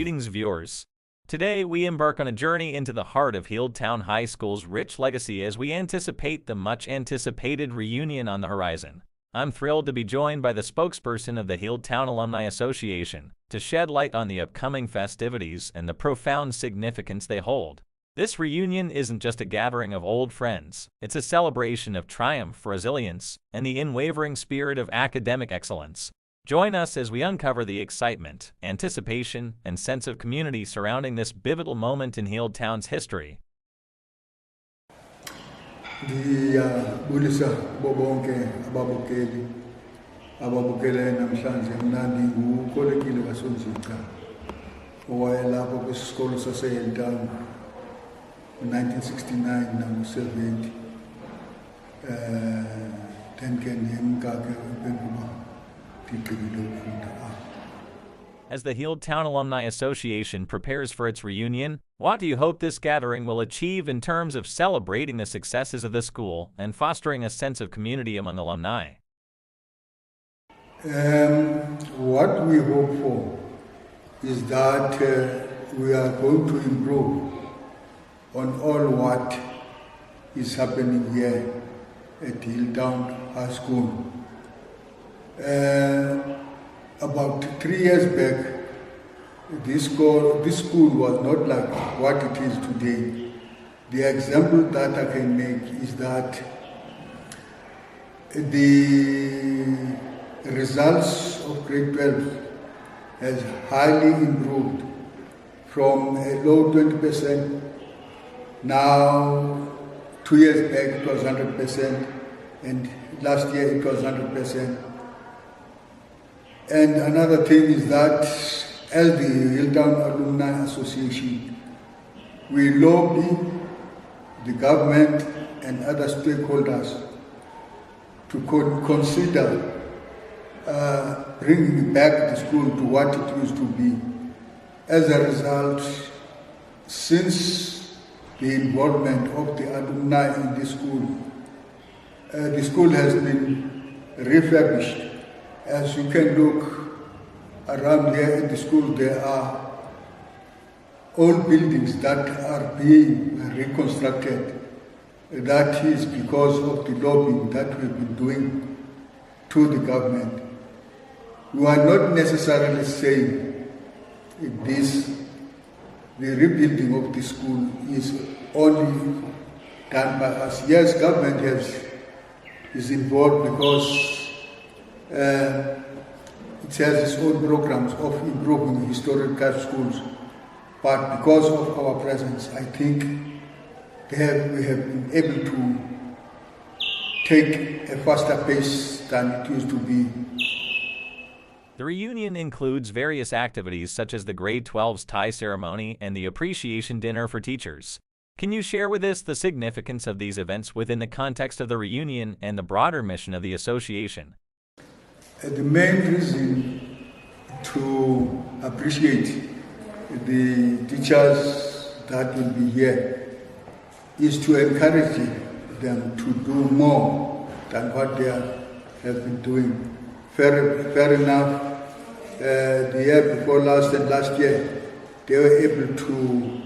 Greetings, viewers. Today, we embark on a journey into the heart of Healdtown High School's rich legacy as we anticipate the much-anticipated reunion on the horizon. I'm thrilled to be joined by the spokesperson of the Healdtown Alumni Association to shed light on the upcoming festivities and the profound significance they hold. This reunion isn't just a gathering of old friends, it's a celebration of triumph, resilience, and the unwavering spirit of academic excellence. Join us as we uncover the excitement, anticipation, and sense of community surrounding this pivotal moment in Healdtown's history. Ngiyabulisa bonke ababukele namhlanje. Mina Kholekile kaSonjica owayelapho kwisikolo sase-Healdtown 1969 nango-70 then ke ndiyemkake uPenduka ndiqinile ukufunda apho. As the Healdtown Alumni Association prepares for its reunion, what do you hope this gathering will achieve in terms of celebrating the successes of the school and fostering a sense of community among alumni? What we hope for is that we are going to improve on all what is happening here at Healdtown High School. About 3 years back, this school was not like what it is today. The example that I can make is that the results of grade 12 has highly improved from a low 20%. Now, 2 years back it was 100%, and last year it was 100%. And another thing is that as the Healdtown Alumni Association, we lobby the government and other stakeholders to consider bringing back the school to what it used to be. As a result, since the involvement of the alumni in this school, the school has been refurbished. As you can look around here in the school, there are old buildings that are being reconstructed. That is because of the lobbying that we've been doing to the government. We are not necessarily saying the rebuilding of the school is only done by us. Yes, government is involved because it has its own programs of improving historical schools, but because of our presence, I think we have been able to take a faster pace than it used to be. The reunion includes various activities such as the grade 12's tie ceremony and the appreciation dinner for teachers. Can you share with us the significance of these events within the context of the reunion and the broader mission of the association? The main reason to appreciate the teachers that will be here is to encourage them to do more than what they have been doing. Fair enough, the year before last and last year, they were able to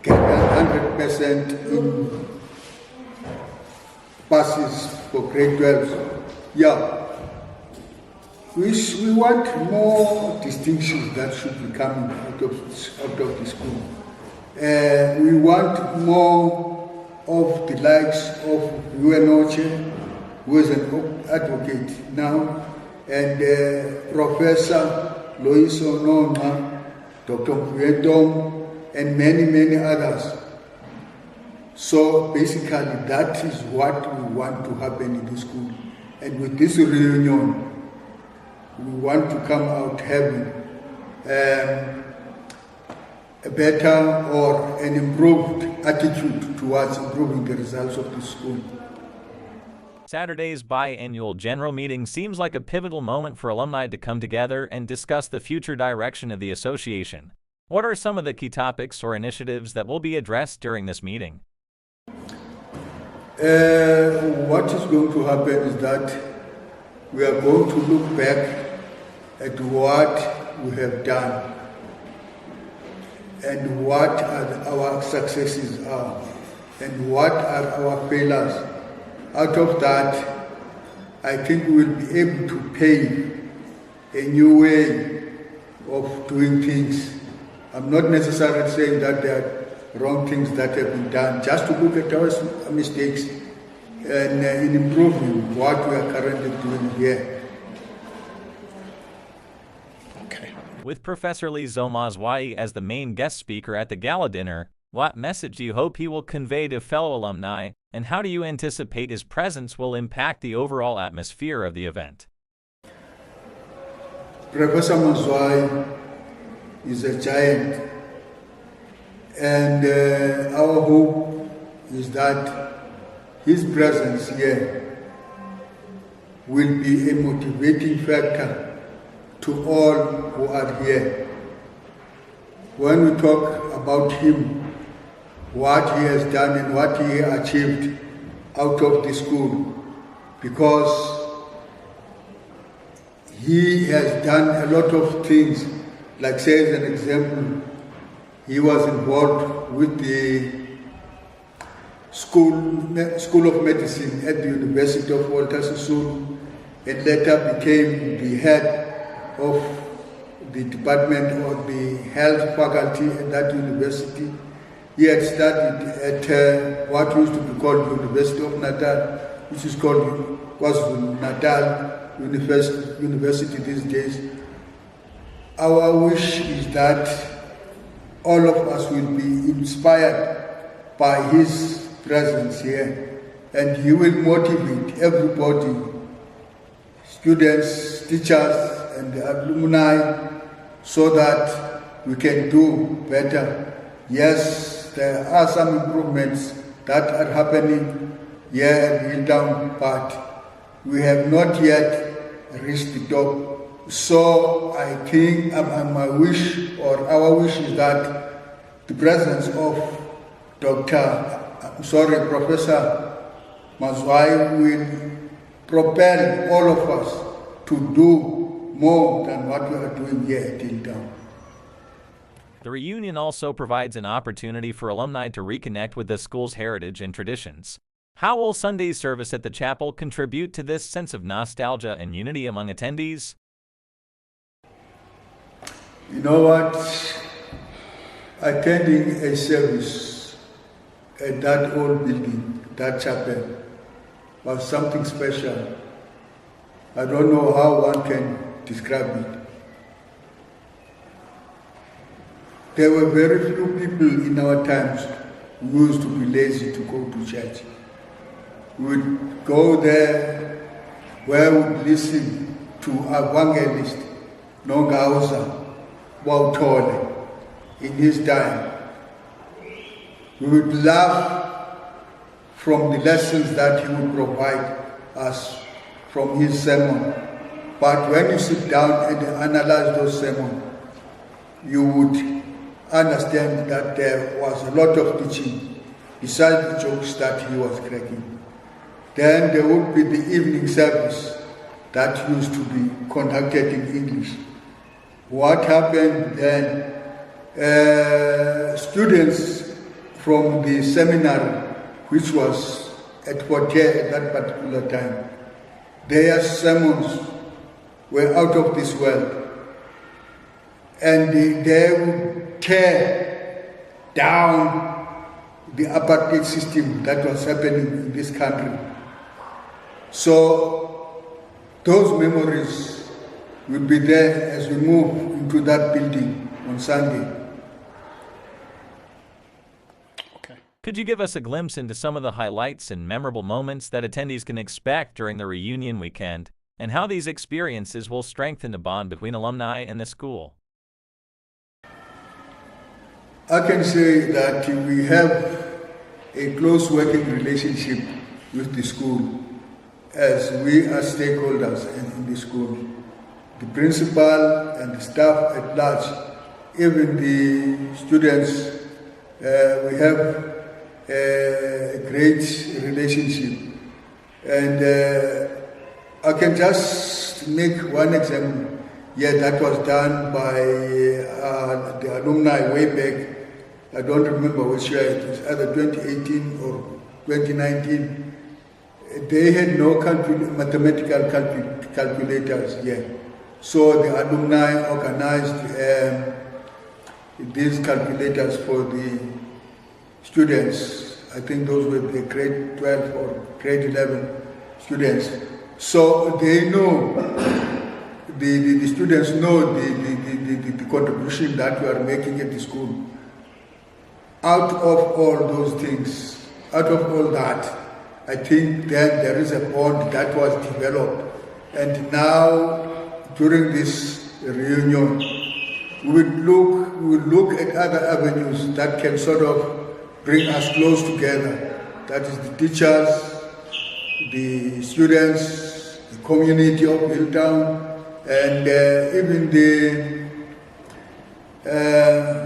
get 100% in passes for grade 12. Yeah. We want more distinctions that should be coming out of the school. We want more of the likes of UNOCHE, who is an advocate now, and Professor Loiso Nonga, Dr. Mpuetong, and many others. So basically that is what we want to happen in the school. And with this reunion, we want to come out having a better or an improved attitude towards improving the results of the school. Saturday's biannual general meeting seems like a pivotal moment for alumni to come together and discuss the future direction of the association. What are some of the key topics or initiatives that will be addressed during this meeting? What is going to happen is that we are going to look back at what we have done and what our successes are and what are our failures. Out of that, I think we will be able to pave a new way of doing things. I'm not necessarily saying that there are wrong things that have been done, just to look at our mistakes and in improving what we are currently doing here. With Professor Lee Zomazwai as the main guest speaker at the gala dinner, what message do you hope he will convey to fellow alumni, and how do you anticipate his presence will impact the overall atmosphere of the event? Professor Mazwai is a giant, and our hope is that his presence here will be a motivating factor to all who are here. When we talk about him, what he has done and what he achieved out of the school, because he has done a lot of things. Like, say, as an example, he was involved with the School of Medicine at the University of Walter Sisulu, and later became the head of the department or the health faculty at that university. He had studied at what used to be called University of Natal, which is called Natal University these days. Our wish is that all of us will be inspired by his presence here, and he will motivate everybody, students, teachers, and the alumni, so that we can do better. Yes, there are some improvements that are happening here at Healdtown, but we have not yet reached the top. So I think my wish, or our wish, is that the presence of Professor Mazwai will propel all of us to do more than what we are doing here at Healdtown. The reunion also provides an opportunity for alumni to reconnect with the school's heritage and traditions. How will Sunday's service at the chapel contribute to this sense of nostalgia and unity among attendees? You know what? Attending a service at that old building, that chapel, was something special. I don't know how one can describe it. There were very few people in our times who used to be lazy to go to church. We would go there where we would listen to evangelist Nongauza Wautole in his time. We would laugh from the lessons that he would provide us from his sermon. But when you sit down and analyze those sermons, you would understand that there was a lot of teaching besides the jokes that he was cracking. Then there would be the evening service that used to be conducted in English. What happened then? Students from the seminary, which was at Poitiers at that particular time, their sermons were out of this world. And they would tear down the apartheid system that was happening in this country. So those memories will be there as we move into that building on Sunday. Could you give us a glimpse into some of the highlights and memorable moments that attendees can expect during the reunion weekend, and how these experiences will strengthen the bond between alumni and the school? I can say that we have a close working relationship with the school, as we are stakeholders in the school. The principal and the staff at large, even the students, we have a great relationship. And I can just make one example. Yeah, that was done by the alumni way back I don't remember which year it is, either 2018 or 2019. They had no mathematical calculators yet. So the alumni organized these calculators for the students. I think those were the grade 12 or grade 11 students. So they know, the students know the contribution that you are making at the school. Out of all those things, out of all that, I think then there is a bond that was developed. And now, during this reunion, we will look at other avenues that can sort of bring us close together. That is the teachers, the students, the community of Healdtown, and even the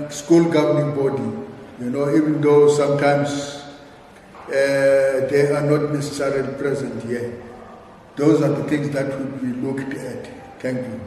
school governing body. You know, even though sometimes they are not necessarily present here. Those are the things that will be looked at. Thank you.